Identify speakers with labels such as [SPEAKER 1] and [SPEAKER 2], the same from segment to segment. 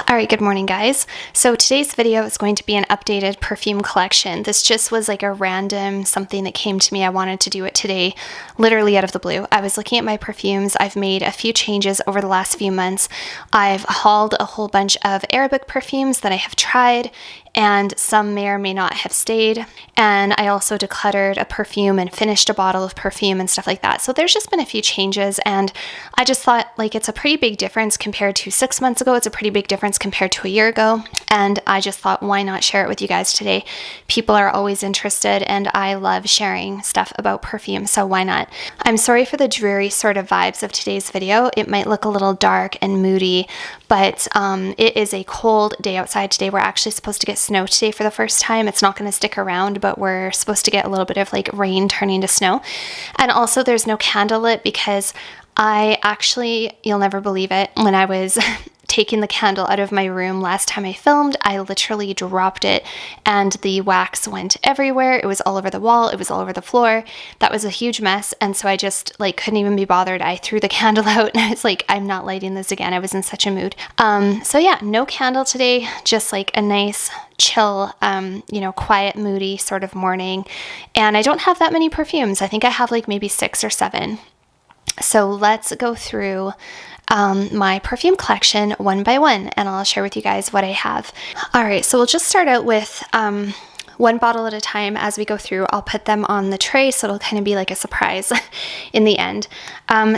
[SPEAKER 1] Alright, good morning guys. So today's video is going to be an updated perfume collection. This just was like a random something that came to me. I wanted to do it today, literally out of the blue. I was looking at my perfumes. I've made a few changes over the last few months. I've hauled a whole bunch of Arabic perfumes that I have tried, and some may or may not have stayed. And I also decluttered a perfume and finished a bottle of perfume and stuff like that. So there's just been a few changes, and I just thought like it's a pretty big difference compared to 6 months ago. It's a pretty big difference compared to a year ago. And I just thought, why not share it with you guys today? People are always interested, and I love sharing stuff about perfume, so why not? I'm sorry for the dreary sort of vibes of today's video. It might look a little dark and moody, but it is a cold day outside today. We're actually supposed to get snow today for the first time. It's not going to stick around, but we're supposed to get a little bit of like rain turning to snow. And also there's no candle lit because I actually, you'll never believe it, when I was taking the candle out of my room last time I filmed, I literally dropped it and the wax went everywhere. It was all over the wall. It was all over the floor. That was a huge mess. And so I just like couldn't even be bothered. I threw the candle out and I was like, I'm not lighting this again. I was in such a mood. So yeah, no candle today, just like a nice chill, quiet, moody sort of morning. And I don't have that many perfumes. I think I have like maybe 6 or 7. So let's go through my perfume collection one by one, and I'll share with you guys what I have. All right, so we'll just start out with one bottle at a time. As we go through, I'll put them on the tray, so it'll kind of be like a surprise in the end.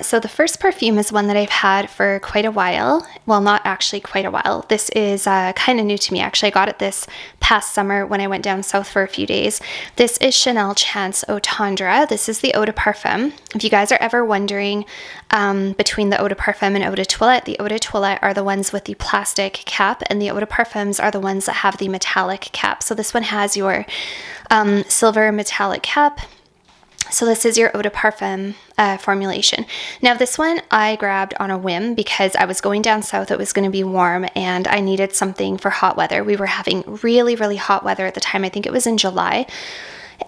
[SPEAKER 1] So the first perfume is one that I've had for quite a while. Well, not actually quite a while. This is kind of new to me, actually. I got it this past summer when I went down south for a few days. This is Chanel Chance Eau Tendre. This is the Eau de Parfum. If you guys are ever wondering between the Eau de Parfum and Eau de Toilette, the Eau de Toilette are the ones with the plastic cap, and the Eau de Parfums are the ones that have the metallic cap. So this one has your silver metallic cap. So this is your Eau de Parfum formulation. Now this one I grabbed on a whim because I was going down south. It was going to be warm and I needed something for hot weather. We were having really, really hot weather at the time. I think it was in July.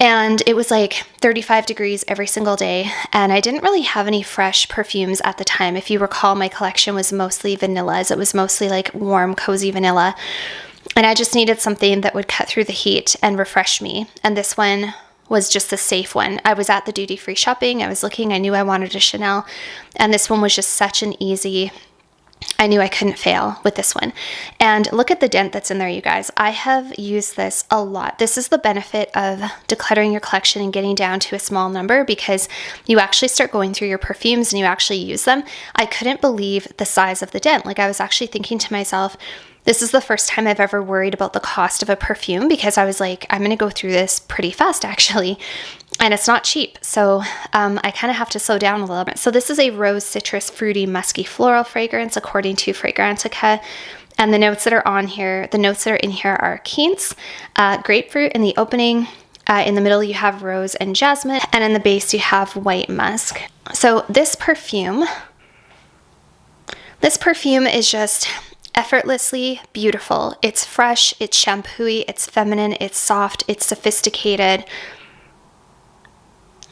[SPEAKER 1] And it was like 35 degrees every single day. And I didn't really have any fresh perfumes at the time. If you recall, my collection was mostly vanillas. It was mostly like warm, cozy vanilla. And I just needed something that would cut through the heat and refresh me. And this one was just a safe one. I was at the duty-free shopping. I was looking. I knew I wanted a Chanel. And this one was just such an easy, I knew I couldn't fail with this one. And look at the dent that's in there, you guys. I have used this a lot. This is the benefit of decluttering your collection and getting down to a small number, because you actually start going through your perfumes and you actually use them. I couldn't believe the size of the dent. Like, I was actually thinking to myself, this is the first time I've ever worried about the cost of a perfume, because I was like, I'm going to go through this pretty fast actually, and it's not cheap. So I kind of have to slow down a little bit. So this is a rose, citrus, fruity, musky, floral fragrance according to Fragrantica. And the notes that are on here, the notes that are in here are quince, grapefruit in the opening. In the middle you have rose and jasmine, and in the base you have white musk. So this perfume is just effortlessly beautiful. It's fresh, it's shampooey, it's feminine, it's soft, it's sophisticated.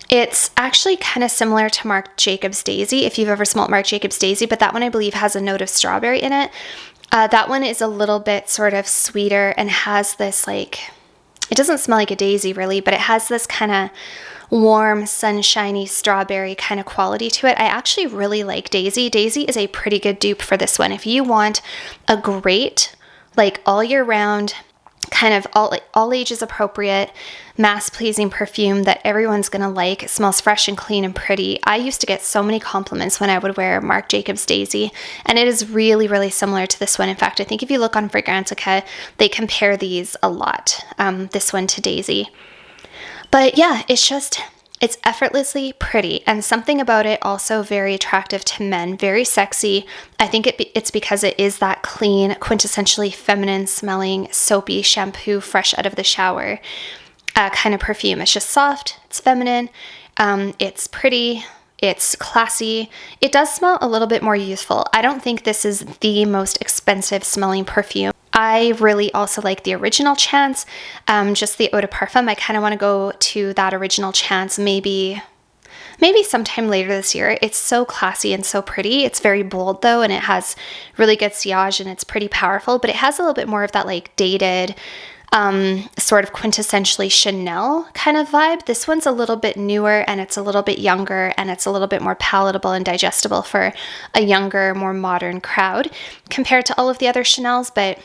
[SPEAKER 1] It's actually kind of similar to Marc Jacobs Daisy, if you've ever smelled Marc Jacobs Daisy, but that one I believe has a note of strawberry in it. That one is a little bit sort of sweeter and has this like, it doesn't smell like a daisy really, but it has this kind of warm, sunshiny, strawberry kind of quality to it. I actually really like Daisy. Daisy is a pretty good dupe for this one. If you want a great, like all year round, kind of all ages appropriate, mass-pleasing perfume that everyone's gonna like, it smells fresh and clean and pretty. I used to get so many compliments when I would wear Marc Jacobs Daisy, and it is really, really similar to this one. In fact, I think if you look on Fragrantica, they compare these a lot, this one to Daisy. But yeah, it's effortlessly pretty, and something about it also very attractive to men, very sexy. I think it's because it is that clean, quintessentially feminine smelling, soapy shampoo, fresh out of the shower kind of perfume. It's just soft, it's feminine, it's pretty, it's classy. It does smell a little bit more youthful. I don't think this is the most expensive smelling perfume. I really also like the original Chance, just the Eau de Parfum. I kind of want to go to that original Chance maybe maybe sometime later this year. It's so classy and so pretty. It's very bold though, and it has really good sillage and it's pretty powerful, but it has a little bit more of that like dated, sort of quintessentially Chanel kind of vibe. This one's a little bit newer and it's a little bit younger and it's a little bit more palatable and digestible for a younger, more modern crowd compared to all of the other Chanels, but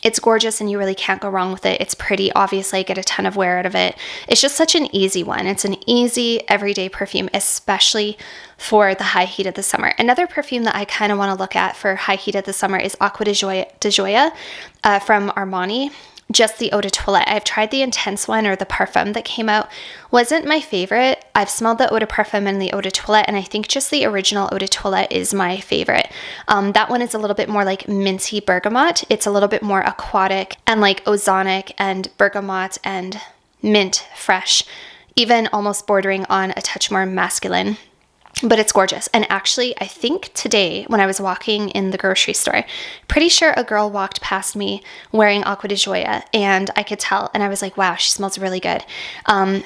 [SPEAKER 1] it's gorgeous and you really can't go wrong with it. It's pretty. Obviously, I get a ton of wear out of it. It's just such an easy one. It's an easy everyday perfume, especially for the high heat of the summer. Another perfume that I kind of want to look at for high heat of the summer is Acqua di Gioia from Armani. Just the Eau de Toilette. I've tried the intense one, or the Parfum that came out. Wasn't my favorite. I've smelled the Eau de Parfum and the Eau de Toilette, and I think just the original Eau de Toilette is my favorite. That one is a little bit more like minty bergamot. It's a little bit more aquatic and like ozonic and bergamot and mint fresh, even almost bordering on a touch more masculine. But it's gorgeous. And actually, I think today when I was walking in the grocery store, pretty sure a girl walked past me wearing Acqua di Gioia, and I could tell. And I was like, wow, she smells really good.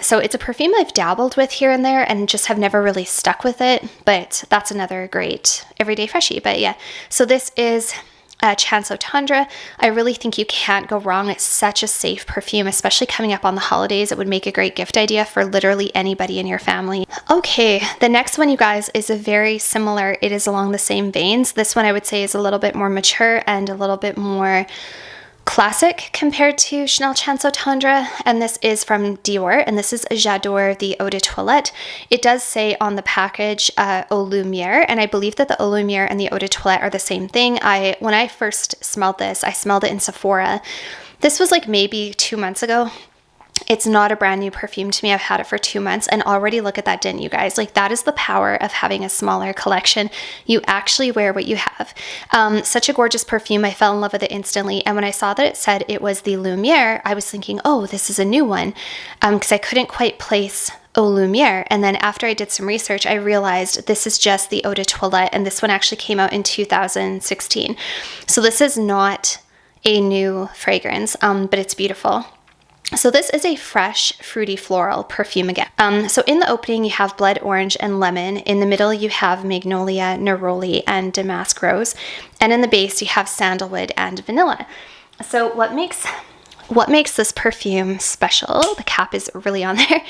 [SPEAKER 1] So it's a perfume I've dabbled with here and there and just have never really stuck with it. But that's another great everyday freshie. But yeah, so this is Chanso Tandra. I really think you can't go wrong. It's such a safe perfume, especially coming up on the holidays. It would make a great gift idea for literally anybody in your family. Okay, the next one, you guys, is a very similar, it is along the same veins. This one I would say is a little bit more mature and a little bit more classic compared to Chanel Chanso Tendre, and this is from Dior, and this is J'adore the Eau de Toilette. It does say on the package Eau Lumiere, and I believe that the Eau Lumiere and the Eau de Toilette are the same thing. When I first smelled this, I smelled it in Sephora. This was like maybe 2 months ago. It's not a brand new perfume to me. I've had it for 2 months and already look at that dent, you guys. Like, that is the power of having a smaller collection. You actually wear what you have. Such a gorgeous perfume. I fell in love with it instantly. And when I saw that it said it was the Lumiere, I was thinking, oh, this is a new one, because I couldn't quite place Eau Lumiere. And then after I did some research, I realized this is just the Eau de Toilette, and this one actually came out in 2016. So this is not a new fragrance, but it's beautiful. So this is a fresh, fruity floral perfume again. So in the opening, you have blood orange and lemon. In the middle, you have magnolia, neroli, and damask rose. And in the base, you have sandalwood and vanilla. So what makes this perfume special? The cap is really on there.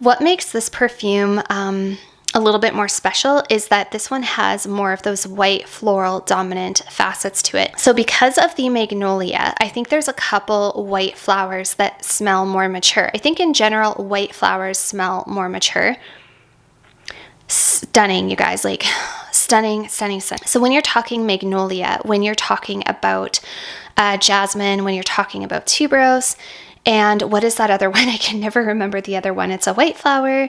[SPEAKER 1] What makes this perfume a little bit more special is that this one has more of those white floral dominant facets to it. So because of the magnolia, I think there's a couple white flowers that smell more mature. I think in general, white flowers smell more mature. Stunning, you guys, like stunning, stunning, stunning. So when you're talking magnolia, when you're talking about jasmine, when you're talking about tuberose, and what is that other one? I can never remember the other one. It's a white flower.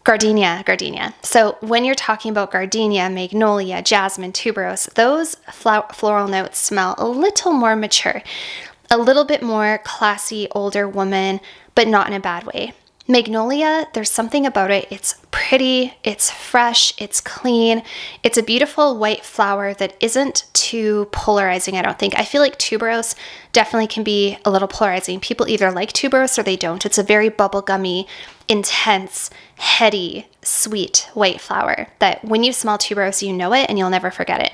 [SPEAKER 1] Gardenia. So when you're talking about gardenia, magnolia, jasmine, tuberose, those floral notes smell a little more mature, a little bit more classy, older woman, but not in a bad way. Magnolia, there's something about it. It's pretty, it's fresh, it's clean. It's a beautiful white flower that isn't too polarizing, I don't think. I feel like tuberose definitely can be a little polarizing. People either like tuberose or they don't. It's a very bubblegummy, intense, heady, sweet white flower that when you smell tuberose, you know it and you'll never forget it.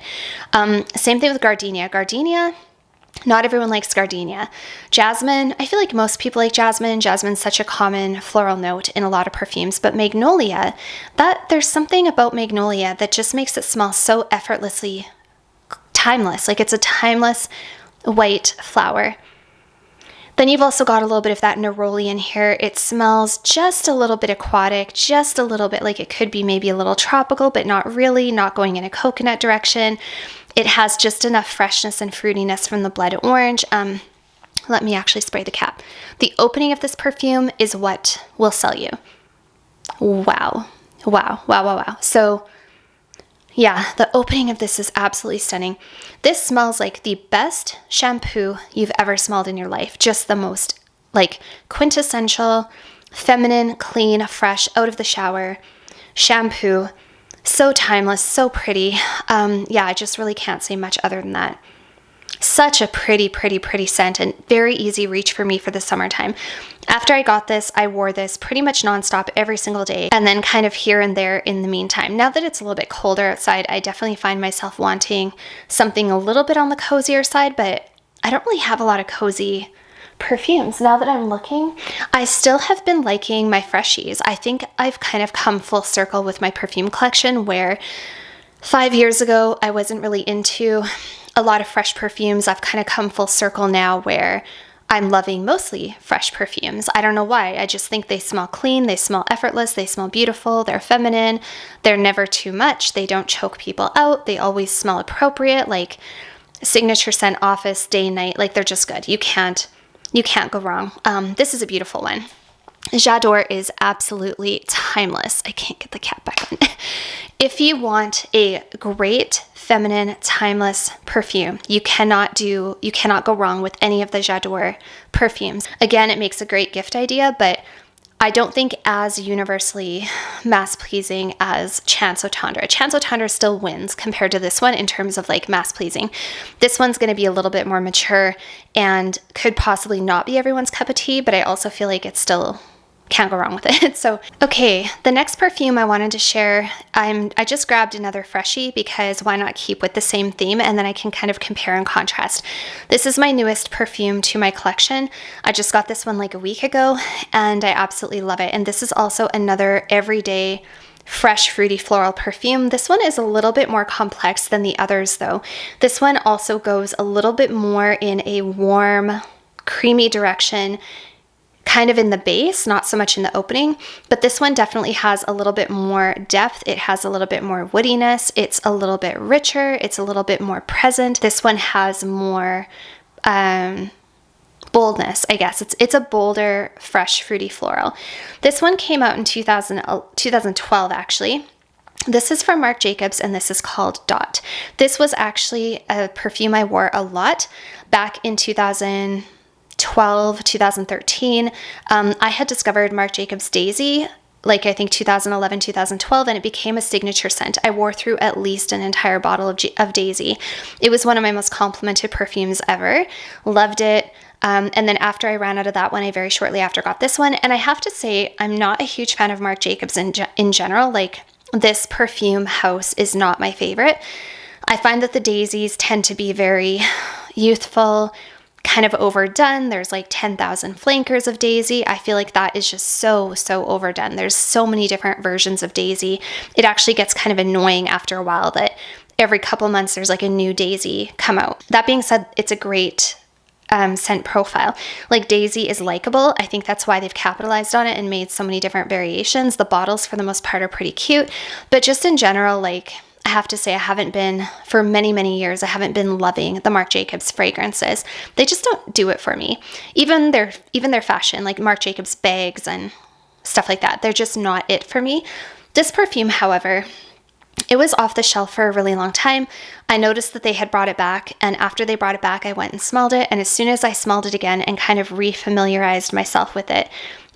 [SPEAKER 1] Same thing with gardenia. Gardenia, not everyone likes gardenia. Jasmine, I feel like most people like jasmine. Jasmine's such a common floral note in a lot of perfumes, but magnolia, there's something about magnolia that just makes it smell so effortlessly timeless. Like, it's a timeless white flower. Then you've also got a little bit of that neroli in here. It smells just a little bit aquatic, just a little bit like it could be maybe a little tropical, but not really, not going in a coconut direction. It has just enough freshness and fruitiness from the blood orange. Let me actually spray the cap. The opening of this perfume is what will sell you. Wow. So yeah, the opening of this is absolutely stunning. This smells like the best shampoo you've ever smelled in your life. Just the most like quintessential, feminine, clean, fresh, out of the shower shampoo. So timeless, so pretty. Yeah, I just really can't say much other than that. Such a pretty, pretty, pretty scent, and very easy reach for me for the summertime. After I got this, I wore this pretty much nonstop every single day, and then kind of here and there in the meantime. Now that it's a little bit colder outside, I definitely find myself wanting something a little bit on the cozier side, but I don't really have a lot of cozy perfumes. Now that I'm looking, I still have been liking my freshies. I think I've kind of come full circle with my perfume collection, where 5 years ago, I wasn't really into a lot of fresh perfumes. I've kind of come full circle now where I'm loving mostly fresh perfumes. I don't know why. I just think they smell clean, they smell effortless, they smell beautiful, they're feminine, they're never too much, they don't choke people out, they always smell appropriate, like signature scent, office, day, night, like they're just good. You can't go wrong. This is a beautiful one. J'adore is absolutely timeless. I can't get the cap back on. If you want a great feminine, timeless perfume, you cannot go wrong with any of the J'adore perfumes. Again, it makes a great gift idea, but I don't think as universally mass-pleasing as Chanso Tendre. Chanso Tendre still wins compared to this one in terms of like mass-pleasing. This one's going to be a little bit more mature and could possibly not be everyone's cup of tea, but I also feel like it's still can't go wrong with it. So, okay, the next perfume I wanted to share, I just grabbed another freshie because why not keep with the same theme, and then I can kind of compare and contrast. This is my newest perfume to my collection. I just got this one like a week ago and I absolutely love it. And this is also another everyday fresh fruity floral perfume. This one is a little bit more complex than the others though. This one also goes a little bit more in a warm, creamy direction, kind of in the base, not so much in the opening, but this one definitely has a little bit more depth. It has a little bit more woodiness. It's a little bit richer. It's a little bit more present. This one has more boldness, I guess. It's a bolder, fresh, fruity floral. This one came out in 2012, actually. This is from Marc Jacobs, and this is called Dot. This was actually a perfume I wore a lot back in 2012, 2013. I had discovered Marc Jacobs Daisy, like I think 2011, 2012, and it became a signature scent. I wore through at least an entire bottle of Daisy. It was one of my most complimented perfumes ever. Loved it. And then after I ran out of that one, I very shortly after got this one. And I have to say, I'm not a huge fan of Marc Jacobs in general. Like, this perfume house is not my favorite. I find that the daisies tend to be very youthful, kind of overdone. There's like 10,000 flankers of Daisy. I feel like that is just so overdone. There's so many different versions of Daisy. It actually gets kind of annoying after a while that every couple months there's like a new Daisy come out. That being said, it's a great scent profile. Like, Daisy is likable. I think that's why they've capitalized on it and made so many different variations. The bottles for the most part are pretty cute, but just in general, like, I have to say, I haven't been, for many years, I haven't been loving the Marc Jacobs fragrances. They just don't do it for me. Even their fashion, like Marc Jacobs bags and stuff like that, they're just not it for me. This perfume, however, it was off the shelf for a really long time. I noticed that they had brought it back, and after they brought it back, I went and smelled it, and as soon as I smelled it again and kind of refamiliarized myself with it,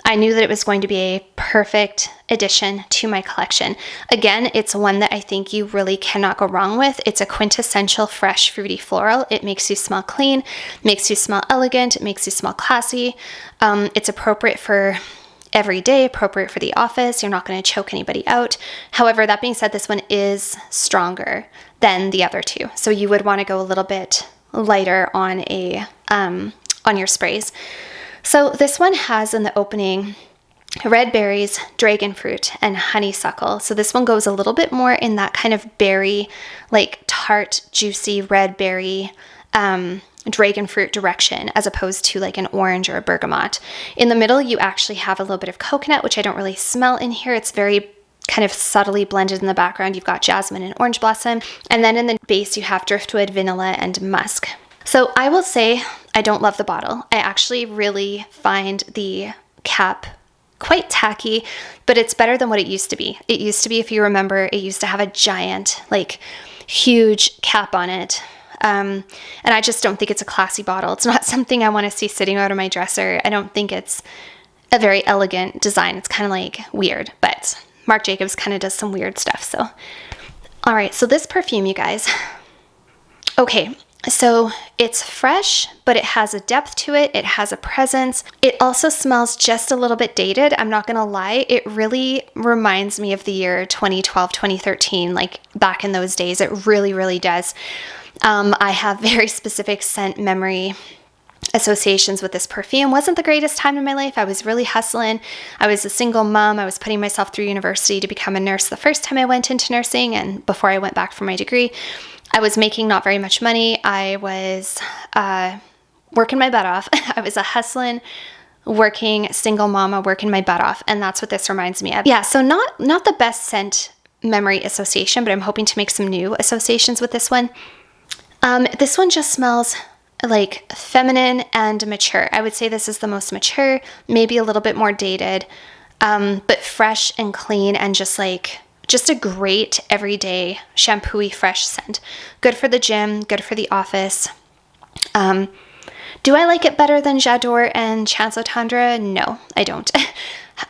[SPEAKER 1] I knew that it was going to be a perfect addition to my collection. Again, it's one that I think you really cannot go wrong with. It's a quintessential fresh, fruity floral. It makes you smell clean, makes you smell elegant, it makes you smell classy. It's appropriate for every day, appropriate for the office. You're not going to choke anybody out. However, that being said, this one is stronger than the other two. So you would want to go a little bit lighter on your sprays. So this one has in the opening red berries, dragon fruit, and honeysuckle. So this one goes a little bit more in that kind of berry, like tart, juicy red berry, dragon fruit direction, as opposed to like an orange or a bergamot. In the middle, you actually have a little bit of coconut, which I don't really smell in here. It's very kind of subtly blended in the background. You've got jasmine and orange blossom. And then in the base, you have driftwood, vanilla, and musk. So I will say I don't love the bottle. I actually really find the cap quite tacky, but it's better than what it used to be. It used to be, if you remember, it used to have a giant, like huge cap on it. And I just don't think it's a classy bottle. It's not something I want to see sitting out of my dresser. I don't think it's a very elegant design. It's kind of like weird, but Marc Jacobs kind of does some weird stuff. So, all right, so this perfume, you guys. Okay, So it's fresh, but it has a depth to it. It has a presence. It also smells just a little bit dated. I'm not gonna lie. It really reminds me of the year 2012, 2013, like back in those days. It really, really does. I have very specific scent memory associations with this perfume. Wasn't the greatest time in my life. I was really hustling. I was a single mom. I was putting myself through university to become a nurse the first time I went into nursing and before I went back for my degree. I was making not very much money. I was working my butt off. I was a hustling, working single mama, working my butt off. And that's what this reminds me of. Yeah, so not the best scent memory association, but I'm hoping to make some new associations with this one. This one just smells like feminine and mature. I would say this is the most mature, maybe a little bit more dated, but fresh and clean and just a great everyday shampoo-y fresh scent. Good for the gym, good for the office. Do I like it better than J'adore and Chanso Tendre? No, I don't.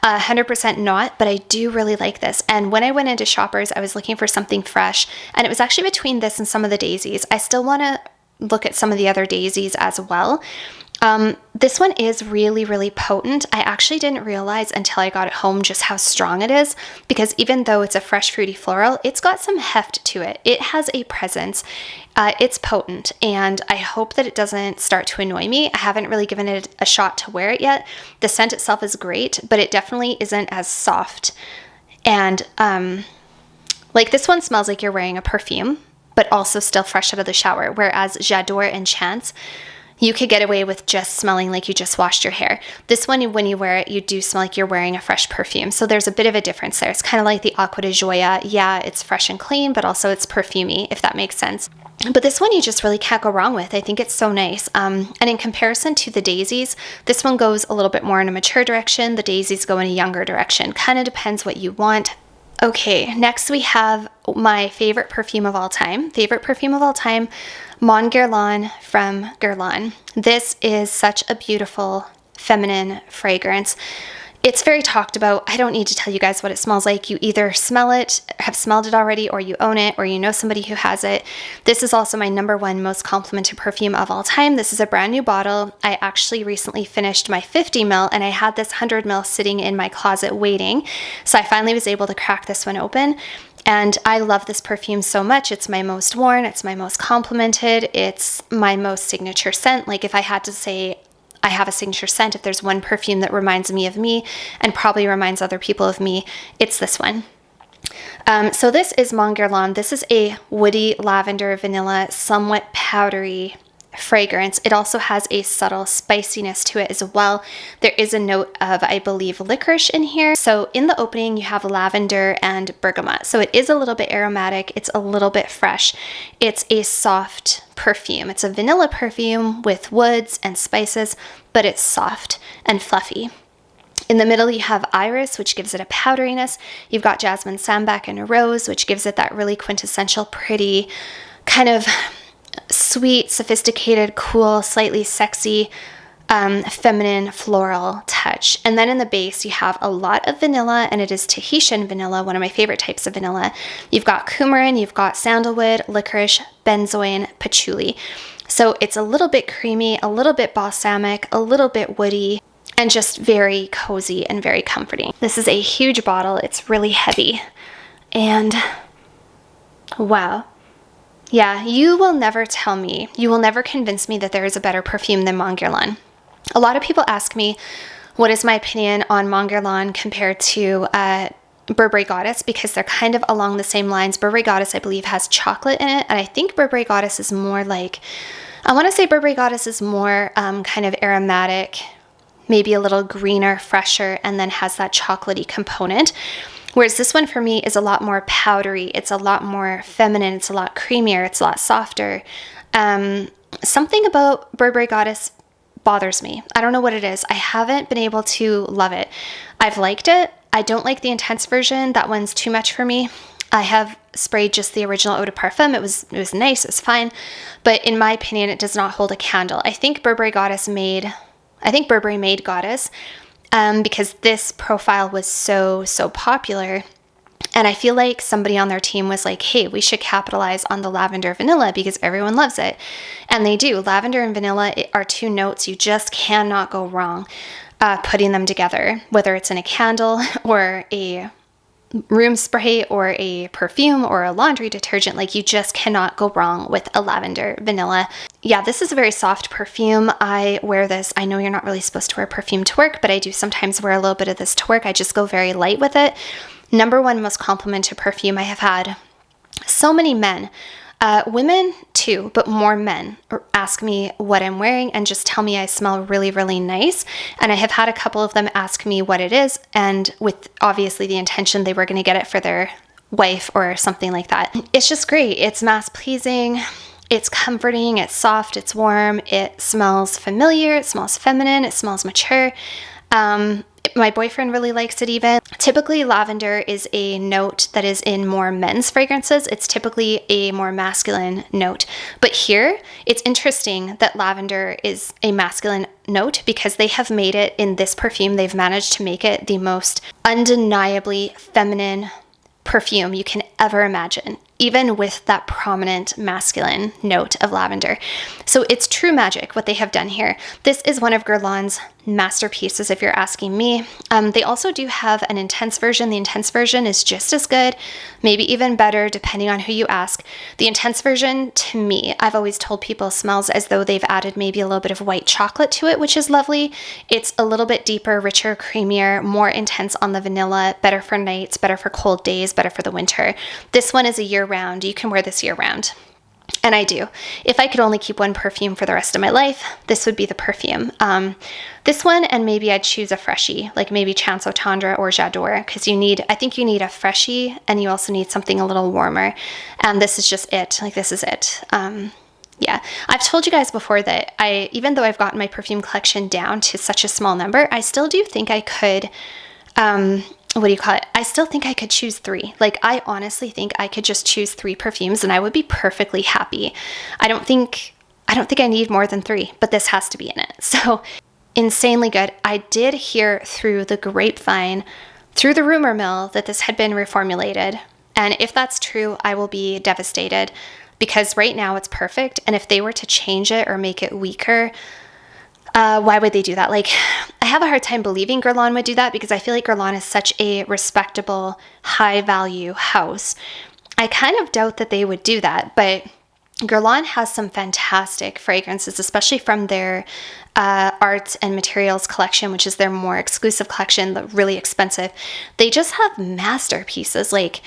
[SPEAKER 1] 100% not, but I do really like this. And when I went into Shoppers, I was looking for something fresh, and it was actually between this and some of the daisies. I still want to look at some of the other daisies as well. This one is really, really potent. I actually didn't realize until I got it home just how strong it is, because even though it's a fresh fruity floral, it's got some heft to it. It has a presence. It's potent, and I hope that it doesn't start to annoy me. I haven't really given it a shot to wear it yet. The scent itself is great, but it definitely isn't as soft. And like this one smells like you're wearing a perfume, but also still fresh out of the shower, whereas J'adore and Chance, you could get away with just smelling like you just washed your hair. This one, when you wear it, you do smell like you're wearing a fresh perfume. So there's a bit of a difference there. It's kind of like the Acqua di Gioia. Yeah, it's fresh and clean, but also it's perfumey, if that makes sense. But this one you just really can't go wrong with. I think it's so nice. And in comparison to the daisies, this one goes a little bit more in a mature direction. The daisies go in a younger direction. Kind of depends what you want. Okay, next we have my favorite perfume of all time. Mon Guerlain from Guerlain. This is such a beautiful feminine fragrance. It's very talked about. I don't need to tell you guys what it smells like. You either smell it, have smelled it already, or you own it, or you know somebody who has it. This is also my #1 most complimented perfume of all time. This is a brand new bottle. I actually recently finished my 50 ml, and I had this 100 ml sitting in my closet waiting. So I finally was able to crack this one open. And I love this perfume so much. It's my most worn, it's my most complimented, it's my most signature scent. Like if I had to say I have a signature scent, if there's one perfume that reminds me of me and probably reminds other people of me, it's this one. So this is Mon Guerlain. This is a woody, lavender, vanilla, somewhat powdery fragrance. It also has a subtle spiciness to it as well. There is a note of, I believe, licorice in here. So in the opening, you have lavender and bergamot. So it is a little bit aromatic. It's a little bit fresh. It's a soft perfume. It's a vanilla perfume with woods and spices, but it's soft and fluffy. In the middle, you have iris, which gives it a powderiness. You've got jasmine, sambac, and a rose, which gives it that really quintessential, pretty, kind of sweet, sophisticated, cool, slightly sexy, feminine floral touch. And then in the base, you have a lot of vanilla, and it is Tahitian vanilla, one of my favorite types of vanilla. You've got coumarin, you've got sandalwood, licorice, benzoin, patchouli. So it's a little bit creamy, a little bit balsamic, a little bit woody, and just very cozy and very comforting. This is a huge bottle. It's really heavy. And wow. Yeah, you will never tell me, you will never convince me that there is a better perfume than Mon Guerlain. A lot of people ask me, what is my opinion on Mon Guerlain compared to Burberry Goddess, because they're kind of along the same lines. Burberry Goddess, I believe, has chocolate in it, and I think Burberry Goddess is more like, I want to say Burberry Goddess is more kind of aromatic, maybe a little greener, fresher, and then has that chocolatey component. Whereas this one for me is a lot more powdery, it's a lot more feminine, it's a lot creamier, it's a lot softer. Something about Burberry Goddess bothers me. I don't know what it is. I haven't been able to love it. I've liked it. I don't like the intense version. That one's too much for me. I have sprayed just the original Eau de Parfum. It was nice, it was fine. But in my opinion, it does not hold a candle. I think Burberry made Goddess because this profile was so popular. And I feel like somebody on their team was like, hey, we should capitalize on the lavender vanilla because everyone loves it. And they do. Lavender and vanilla are two notes you just cannot go wrong putting them together, whether it's in a candle or a room spray or a perfume or a laundry detergent. Like, you just cannot go wrong with a lavender vanilla. Yeah, this is a very soft perfume. I wear this. I know you're not really supposed to wear perfume to work, but I do sometimes wear a little bit of this to work. I just go very light with it. Number one most complimented perfume. I have had so many men, women too, but more men ask me what I'm wearing and just tell me I smell really, really nice. And I have had a couple of them ask me what it is, and with obviously the intention they were going to get it for their wife or something like that. It's just great. It's mass pleasing. It's comforting. It's soft. It's warm. It smells familiar. It smells feminine. It smells mature. My boyfriend really likes it even. Typically, lavender is a note that is in more men's fragrances. It's typically a more masculine note. But here, it's interesting that lavender is a masculine note because they have made it in this perfume. They've managed to make it the most undeniably feminine perfume you can ever imagine, even with that prominent masculine note of lavender. So it's true magic what they have done here. This is one of Guerlain's masterpieces, if you're asking me. They also do have an intense version. The intense version is just as good, maybe even better, depending on who you ask. The intense version, to me, I've always told people smells as though they've added maybe a little bit of white chocolate to it, which is lovely. It's a little bit deeper, richer, creamier, more intense on the vanilla, better for nights, better for cold days, better for the winter. This one is a year round. You can wear this year round. And I do. If I could only keep one perfume for the rest of my life, this would be the perfume. This one, and maybe I'd choose a freshie, like maybe Chanso Tandra or J'adore, because I think you need a freshie, and you also need something a little warmer. And this is just it. Like, this is it. Yeah, I've told you guys before that even though I've gotten my perfume collection down to such a small number, I still do think I could, I still think I could choose 3. Like, I honestly think I could just choose 3 perfumes and I would be perfectly happy. I don't think I need more than 3, but this has to be in it. So, insanely good. I did hear through the grapevine, through the rumor mill, that this had been reformulated. And if that's true, I will be devastated because right now it's perfect. And if they were to change it or make it weaker, why would they do that? Like, I have a hard time believing Guerlain would do that because I feel like Guerlain is such a respectable, high-value house. I kind of doubt that they would do that, but Guerlain has some fantastic fragrances, especially from their arts and materials collection, which is their more exclusive collection, the really expensive. They just have masterpieces. Like,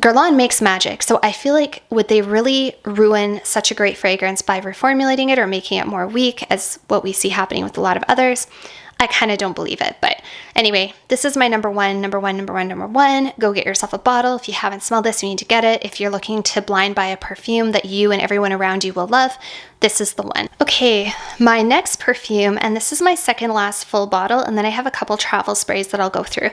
[SPEAKER 1] Guerlain makes magic, so I feel like would they really ruin such a great fragrance by reformulating it or making it more weak, as what we see happening with a lot of others? I kind of don't believe it. But anyway, this is my number one. Go get yourself a bottle. If you haven't smelled this, you need to get it. If you're looking to blind buy a perfume that you and everyone around you will love, this is the one. Okay, my next perfume, and this is my second last full bottle, and then I have a couple travel sprays that I'll go through.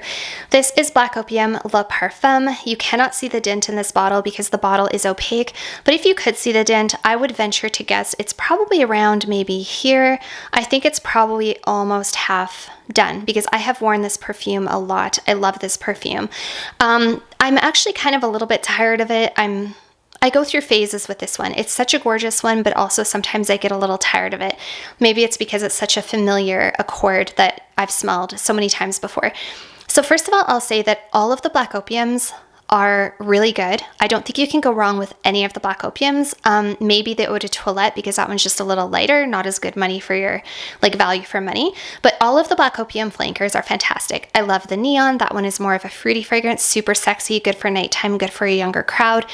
[SPEAKER 1] This is Black Opium Le Parfum. You cannot see the dent in this bottle because the bottle is opaque, but if you could see the dent, I would venture to guess it's probably around maybe here. I think it's probably almost half done because I have worn this perfume a lot. I love this perfume. I'm actually kind of a little bit tired of it. I go through phases with this one. It's such a gorgeous one, but also sometimes I get a little tired of it. Maybe it's because it's such a familiar accord that I've smelled so many times before. So first of all, I'll say that all of the Black Opiums are really good. I don't think you can go wrong with any of the Black Opiums. Maybe the Eau de Toilette, because that one's just a little lighter, not as good money for your, like, value for money. But all of the Black Opium flankers are fantastic. I love the Neon. That one is more of a fruity fragrance, super sexy, good for nighttime, good for a younger crowd.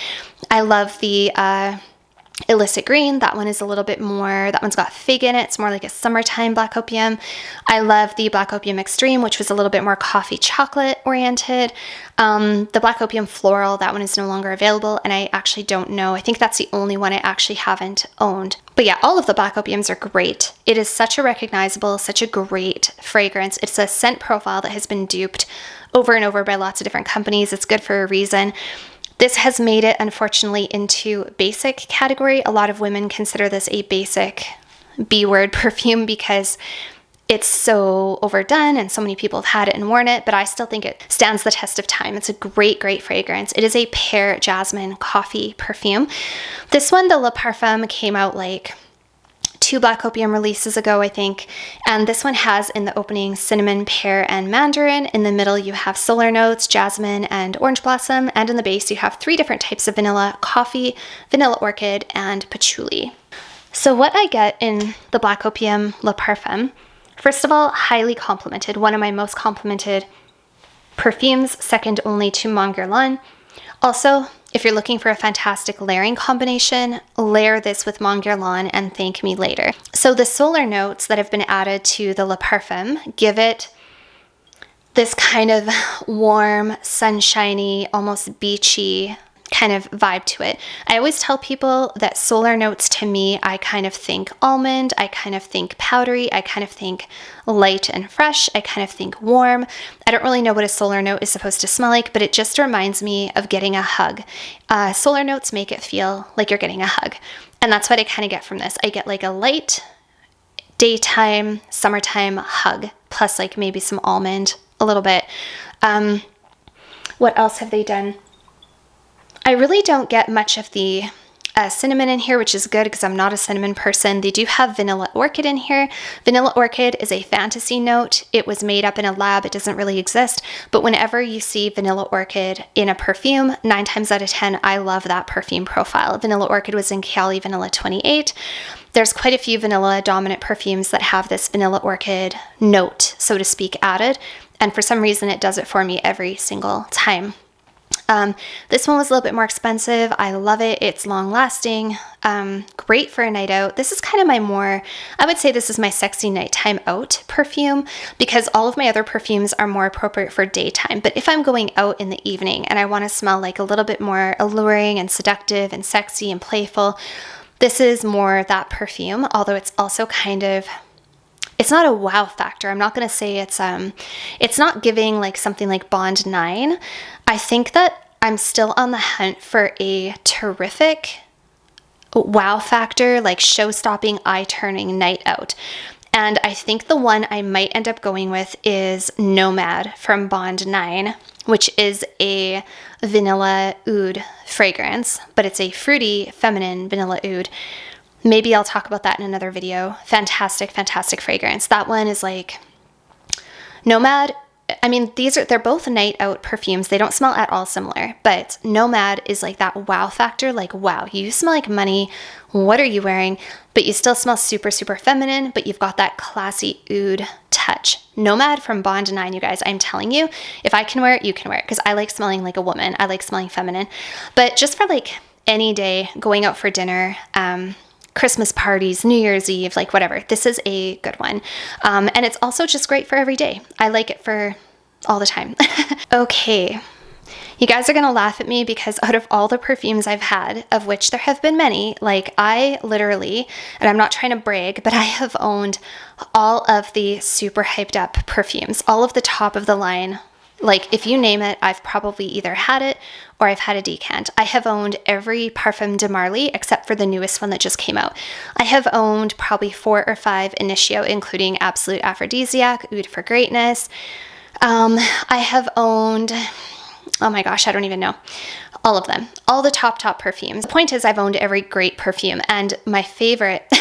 [SPEAKER 1] I love the Illicit Green. That one is a little bit more, that one's got fig in it. It's more like a summertime Black Opium. I love the Black Opium Extreme, which was a little bit more coffee chocolate oriented. The Black Opium Floral, that one is no longer available, and I actually don't know. I think that's the only one I actually haven't owned. But yeah, all of the Black Opiums are great. It is such a recognizable, such a great fragrance. It's a scent profile that has been duped over and over by lots of different companies. It's good for a reason. This has made it, unfortunately, into basic category. A lot of women consider this a basic B-word perfume because it's so overdone and so many people have had it and worn it, but I still think it stands the test of time. It's a great, great fragrance. It is a pear jasmine coffee perfume. This one, the Le Parfum, came out like 2 Black Opium releases ago, I think. And this one has in the opening cinnamon, pear, and mandarin. In the middle, you have solar notes, jasmine, and orange blossom. And in the base, you have 3 different types of vanilla: coffee, vanilla orchid, and patchouli. So what I get in the Black Opium Le Parfum, first of all, highly complimented. One of my most complimented perfumes, second only to Mon Guerlain. Also, if you're looking for a fantastic layering combination, layer this with Mon Guerlain and thank me later. So the solar notes that have been added to the Le Parfum give it this kind of warm, sunshiny, almost beachy kind of vibe to it. I always tell people that solar notes, to me, I kind of think almond, I kind of think powdery, I kind of think light and fresh, I kind of think warm. I don't really know what a solar note is supposed to smell like, but it just reminds me of getting a hug. Solar notes make it feel like you're getting a hug. And that's what I kind of get from this. I get like a light daytime, summertime hug, plus like maybe some almond, a little bit. What else have they done? I really don't get much of the cinnamon in here, which is good because I'm not a cinnamon person. They do have vanilla orchid in here. Vanilla orchid is a fantasy note. It was made up in a lab. It doesn't really exist. But whenever you see vanilla orchid in a perfume, 9 times out of 10, I love that perfume profile. Vanilla orchid was in Cali Vanilla 28. There's quite a few vanilla dominant perfumes that have this vanilla orchid note, so to speak, added. And for some reason, it does it for me every single time. This one was a little bit more expensive. I love it. It's long lasting, great for a night out. This is kind of my more, I would say this is my sexy nighttime out perfume, because all of my other perfumes are more appropriate for daytime. But if I'm going out in the evening and I want to smell like a little bit more alluring and seductive and sexy and playful, this is more that perfume, although it's also kind of, it's not a wow factor. I'm not going to say it's not giving like something like Bond 9. I think that I'm still on the hunt for a terrific wow factor, like show-stopping, eye-turning night out. And I think the one I might end up going with is Nomad from Bond 9, which is a vanilla oud fragrance, but it's a fruity, feminine vanilla oud. Maybe I'll talk about that in another video. Fantastic, fantastic fragrance. That one is like Nomad. I mean, they're both night out perfumes. They don't smell at all similar, but Nomad is like that wow factor. Like, wow, you smell like money. What are you wearing? But you still smell super, super feminine, but you've got that classy oud touch. Nomad from Bond 9, you guys, I'm telling you, if I can wear it, you can wear it, because I like smelling like a woman. I like smelling feminine. But just for like any day, going out for dinner, Christmas parties, New Year's Eve, like whatever. This is a good one. And it's also just great for every day. I like it for all the time. Okay. You guys are going to laugh at me because out of all the perfumes I've had, of which there have been many, like I literally, and I'm not trying to brag, but I have owned all of the super hyped up perfumes, all of the top of the line. Like, if you name it, I've probably either had it or I've had a decant. I have owned every Parfum de Marly except for the newest one that just came out. I have owned probably 4 or 5 Initio, including Absolute Aphrodisiac, Oud for Greatness. I have owned, oh my gosh, I don't even know. All of them. All the top perfumes. The point is, I've owned every great perfume, and my favorite,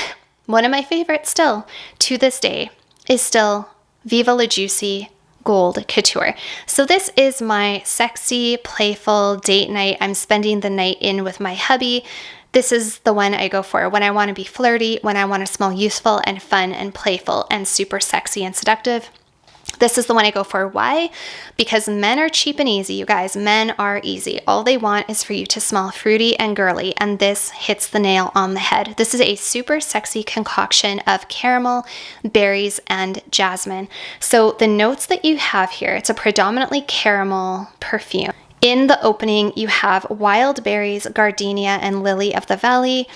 [SPEAKER 1] one of my favorites still, to this day, is still Viva La Juicy Gold Couture. So this is my sexy, playful date night. I'm spending the night in with my hubby. This is the one I go for when I want to be flirty, when I want to smell youthful and fun and playful and super sexy and seductive. This is the one I go for. Why? Because men are cheap and easy, you guys. Men are easy. All they want is for you to smell fruity and girly, and this hits the nail on the head. This is a super sexy concoction of caramel, berries, and jasmine. So the notes that you have here, it's a predominantly caramel perfume. In the opening, you have wild berries, gardenia, and lily of the valley.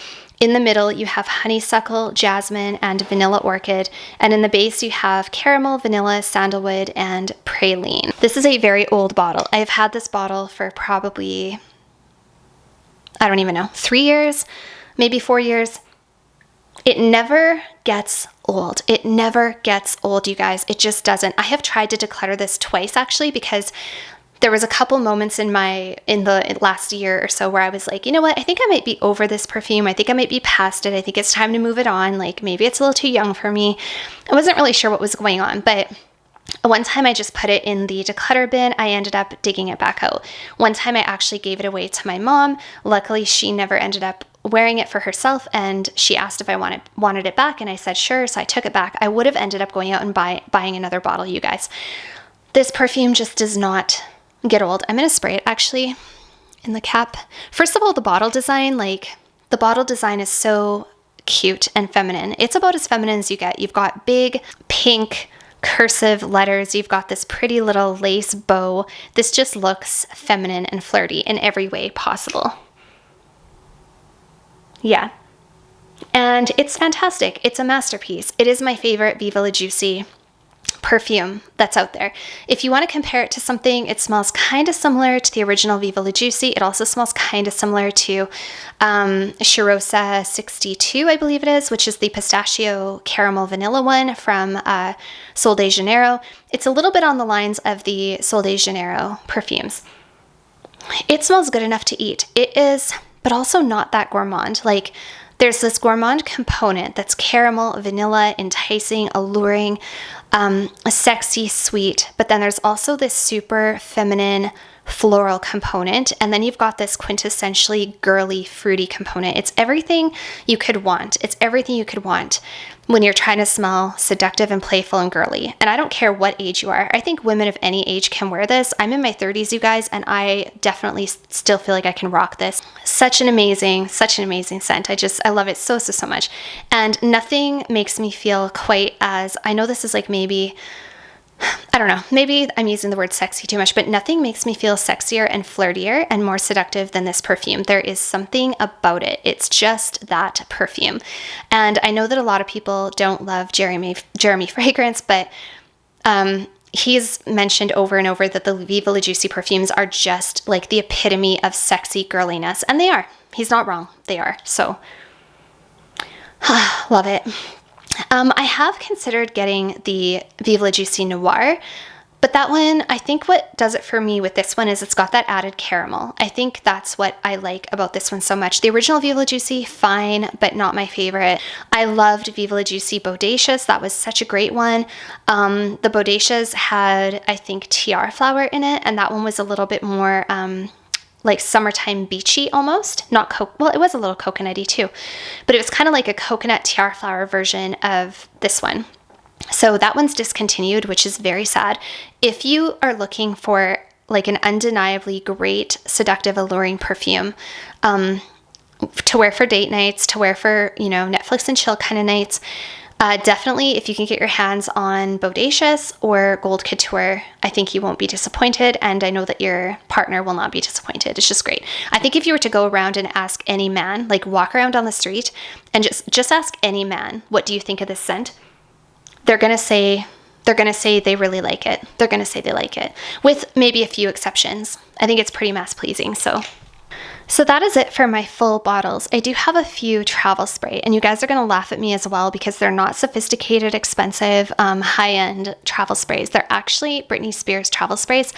[SPEAKER 1] In the middle, you have honeysuckle, jasmine, and vanilla orchid. And in the base, you have caramel, vanilla, sandalwood, and praline. This is a very old bottle. I've had this bottle for probably, I don't even know, 3 years, maybe 4 years. It never gets old. It never gets old, you guys. It just doesn't. I have tried to declutter this twice actually, because there was a couple moments in the last year or so where I was like, you know what? I think I might be over this perfume. I think I might be past it. I think it's time to move it on. Like maybe it's a little too young for me. I wasn't really sure what was going on, but one time I just put it in the declutter bin. I ended up digging it back out. One time I actually gave it away to my mom. Luckily, she never ended up wearing it for herself, and she asked if I wanted it back, and I said sure, so I took it back. I would have ended up going out and buying another bottle, you guys. This perfume just does not get old. I'm going to spray it actually in the cap. First of all, the bottle design, the bottle design is so cute and feminine. It's about as feminine as you get. You've got big pink cursive letters. You've got this pretty little lace bow. This just looks feminine and flirty in every way possible. Yeah. And it's fantastic. It's a masterpiece. It is my favorite Viva La Juicy perfume that's out there. If you want to compare it to something, it smells kind of similar to the original Viva La Juicy. It also smells kind of similar to Chirosa 62, I believe it is, which is the pistachio caramel vanilla one from Sol de Janeiro. It's a little bit on the lines of the Sol de Janeiro perfumes. It smells good enough to eat. It is, but also not that gourmand. Like, there's this gourmand component that's caramel, vanilla, enticing, alluring, sexy, sweet, but then there's also this super feminine floral component, and then you've got this quintessentially girly, fruity component. It's everything you could want. It's everything you could want when you're trying to smell seductive and playful and girly. And I don't care what age you are. I think women of any age can wear this. I'm in my 30s, you guys, and I definitely still feel like I can rock this. Such an amazing scent. I love it so much. And nothing makes me feel quite as, I know this is like maybe, I don't know, maybe I'm using the word sexy too much, but nothing makes me feel sexier and flirtier and more seductive than this perfume. There is something about it. It's just that perfume. And I know that a lot of people don't love Jeremy fragrance, but he's mentioned over and over that the Viva La Juicy perfumes are just like the epitome of sexy girliness. And they are. He's not wrong. They are. So, love it. I have considered getting the Viva La Juicy Noir, but that one, I think what does it for me with this one is it's got that added caramel. I think that's what I like about this one so much. The original Viva La Juicy, fine, but not my favorite. I loved Viva La Juicy Bodacious. That was such a great one. The Bodacious had, I think, tiara flower in it, and that one was a little bit more like summertime beachy almost. Well, it was a little coconutty too, but it was kind of like a coconut tiara flower version of this one. So that one's discontinued, which is very sad. If you are looking for like an undeniably great, seductive, alluring perfume to wear for date nights, to wear for, Netflix and chill kind of nights, definitely, if you can get your hands on Bodacious or Gold Couture, I think you won't be disappointed, and I know that your partner will not be disappointed. It's just great. I think if you were to go around and ask any man, like walk around on the street and just ask any man, what do you think of this scent? They're gonna say they really like it. They're gonna say they like it, with maybe a few exceptions. I think it's pretty mass pleasing. So that is it for my full bottles. I do have a few travel spray, and you guys are going to laugh at me as well because they're not sophisticated, expensive, high-end travel sprays. They're actually Britney Spears travel sprays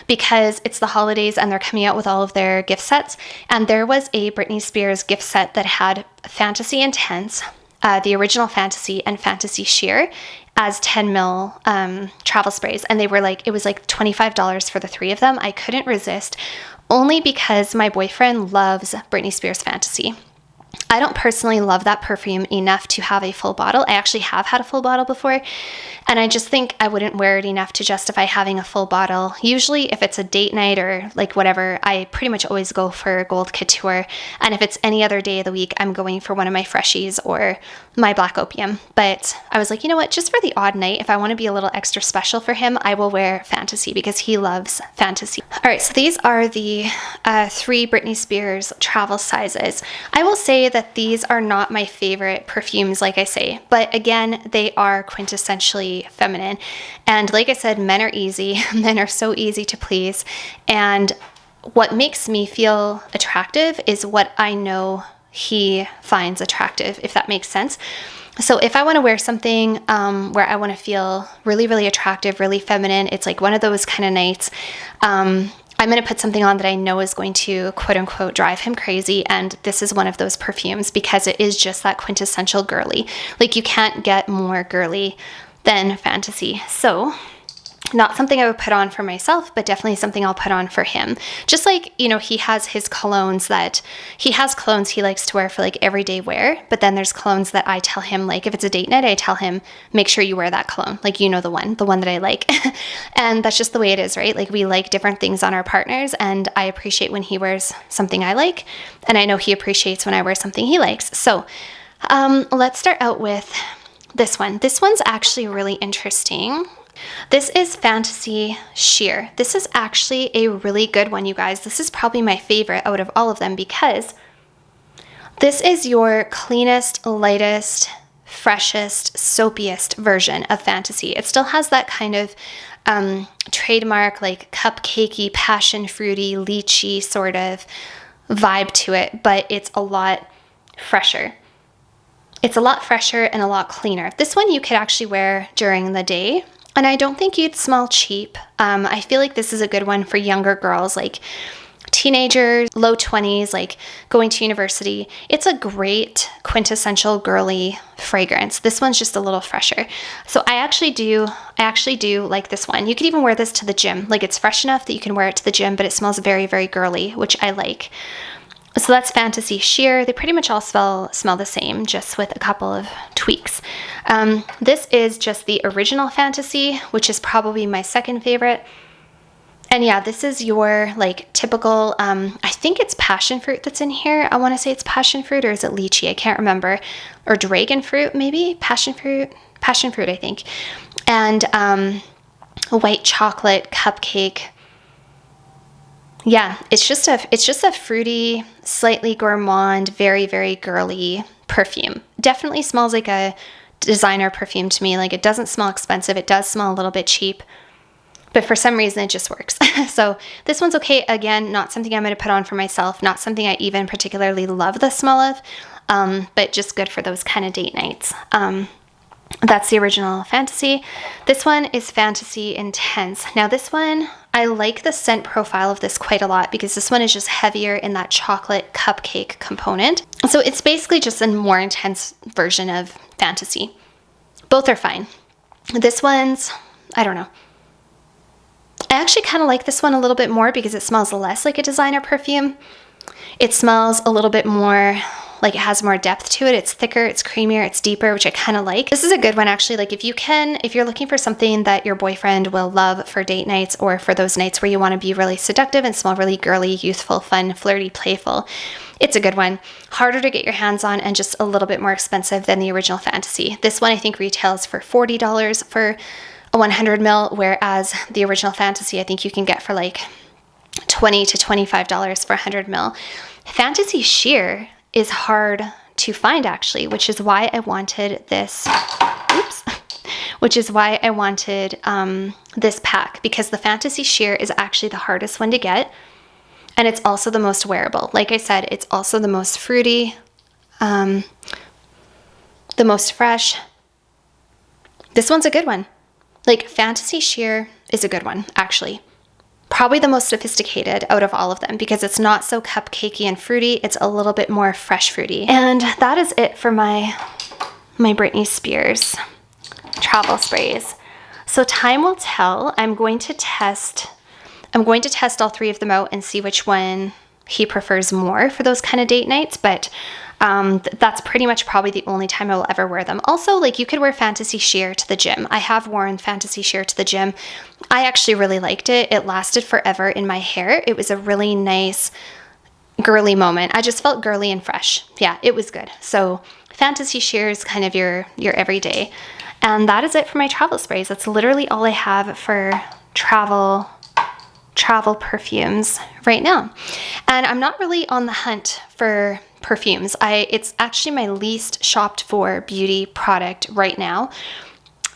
[SPEAKER 1] because it's the holidays and they're coming out with all of their gift sets. And there was a Britney Spears gift set that had Fantasy Intense, the original Fantasy, and Fantasy Sheer as 10 mil travel sprays. And it was like $25 for the three of them. I couldn't resist. Only because my boyfriend loves Britney Spears Fantasy. I don't personally love that perfume enough to have a full bottle. I actually have had a full bottle before, and I just think I wouldn't wear it enough to justify having a full bottle. Usually if it's a date night or like whatever, I pretty much always go for Gold Couture, and if it's any other day of the week, I'm going for one of my Freshies or my Black Opium. But I was like, you know what, just for the odd night, if I want to be a little extra special for him, I will wear Fantasy because he loves Fantasy. All right, so these are the 3 Britney Spears travel sizes. I will say that these are not my favorite perfumes, like I say, but again, they are quintessentially feminine. And like I said, men are easy. Men are so easy to please. And what makes me feel attractive is what I know he finds attractive, if that makes sense. So if I want to wear something where I want to feel really, really attractive, really feminine, it's like one of those kind of nights. I'm going to put something on that I know is going to quote unquote drive him crazy. And this is one of those perfumes because it is just that quintessential girly. Like you can't get more girly than Fantasy. So not something I would put on for myself, but definitely something I'll put on for him. Just like, you know, he has his colognes he likes to wear for like everyday wear. But then there's colognes that I tell him, like if it's a date night, I tell him, make sure you wear that cologne. Like, you know, the one that I like. And that's just the way it is, right? Like we like different things on our partners, and I appreciate when he wears something I like. And I know he appreciates when I wear something he likes. So let's start out with this one. This one's actually really interesting. This is Fantasy Sheer. This is actually a really good one, you guys. This is probably my favorite out of all of them because this is your cleanest, lightest, freshest, soapiest version of Fantasy. It still has that kind of trademark, like cupcakey, passion fruity, lychee sort of vibe to it, but it's a lot fresher. It's a lot fresher and a lot cleaner. This one you could actually wear during the day. And I don't think you'd smell cheap. I feel like this is a good one for younger girls, like teenagers, low 20s, like going to university. It's a great quintessential girly fragrance. This one's just a little fresher. So I actually do like this one. You could even wear this to the gym. Like it's fresh enough that you can wear it to the gym, but it smells very, very girly, which I like. So that's Fantasy Sheer. They pretty much all smell the same, just with a couple of tweaks. This is just the original Fantasy, which is probably my second favorite. And yeah, this is your like typical, I think it's passion fruit that's in here. I want to say it's passion fruit, or is it lychee? I can't remember. Or dragon fruit, maybe? Passion fruit, I think. And a white chocolate cupcake. Yeah, it's just a fruity, slightly gourmand, very, very girly perfume. Definitely smells like a designer perfume to me. Like it doesn't smell expensive. It does smell a little bit cheap, but for some reason it just works. So this one's okay. Again, not something I'm going to put on for myself. Not something I even particularly love the smell of, but just good for those kind of date nights. That's the original Fantasy. This one is Fantasy Intense. Now this one, I like the scent profile of this quite a lot because this one is just heavier in that chocolate cupcake component. So it's basically just a more intense version of Fantasy. Both are fine. This one's, I don't know. I actually kind of like this one a little bit more because it smells less like a designer perfume. It smells a little bit more like it has more depth to it. It's thicker, it's creamier, it's deeper, which I kind of like. This is a good one actually. Like if you're looking for something that your boyfriend will love for date nights or for those nights where you want to be really seductive and smell really girly, youthful, fun, flirty, playful, it's a good one. Harder to get your hands on and just a little bit more expensive than the original Fantasy. This one I think retails for $40 for a 100 ml, whereas the original Fantasy I think you can get for like $20 to $25 for 100 ml. Fantasy Sheer is hard to find actually, which is why I wanted this, which is why I wanted this pack, because the Fantasy Sheer is actually the hardest one to get. And it's also the most wearable. Like I said, it's also the most fruity, the most fresh. This one's a good one. Like Fantasy Sheer is a good one, actually. Probably the most sophisticated out of all of them because it's not so cupcakey and fruity. It's a little bit more fresh fruity. And that is it for my Britney Spears travel sprays. So time will tell. I'm going to test all three of them out and see which one he prefers more for those kind of date nights, but that's pretty much probably the only time I will ever wear them. Also, like you could wear Fantasy Sheer to the gym. I have worn Fantasy Sheer to the gym. I actually really liked it. It lasted forever in my hair. It was a really nice girly moment. I just felt girly and fresh. Yeah, it was good. So Fantasy Sheer is kind of your everyday. And that is it for my travel sprays. That's literally all I have for travel perfumes right now. And I'm not really on the hunt for perfumes. It's actually my least shopped for beauty product right now.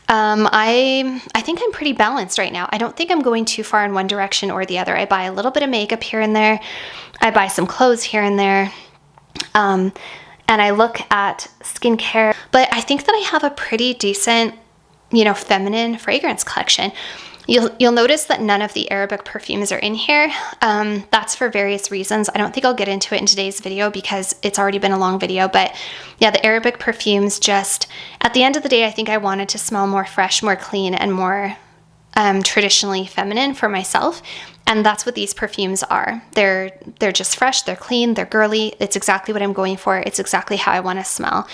[SPEAKER 1] I think I'm pretty balanced right now. I don't think I'm going too far in one direction or the other. I buy a little bit of makeup here and there. I buy some clothes here and there. And I look at skincare, but I think that I have a pretty decent, you know, feminine fragrance collection. You'll notice that none of the Arabic perfumes are in here. That's for various reasons. I don't think I'll get into it in today's video because it's already been a long video, but yeah, the Arabic perfumes just, at the end of the day, I think I wanted to smell more fresh, more clean, and more traditionally feminine for myself. And that's what these perfumes are. They're just fresh, they're clean, they're girly. It's exactly what I'm going for. It's exactly how I want to smell.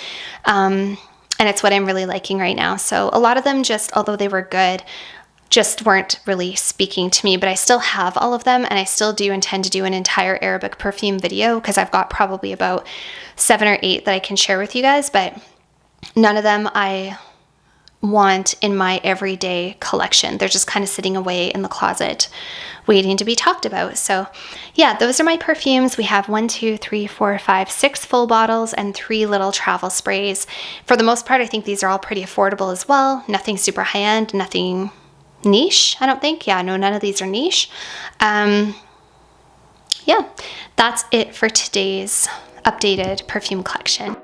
[SPEAKER 1] And it's what I'm really liking right now. So a lot of them just, although they were good, just weren't really speaking to me, but I still have all of them, and I still do intend to do an entire Arabic perfume video because I've got probably about 7 or 8 that I can share with you guys, but none of them I want in my everyday collection. They're just kind of sitting away in the closet waiting to be talked about. So yeah, those are my perfumes. We have 1, 2, 3, 4, 5, 6 full bottles and 3 little travel sprays. For the most part, I think these are all pretty affordable as well. Nothing super high-end, nothing niche, I don't think. Yeah, no, none of these are niche. Yeah, that's it for today's updated perfume collection.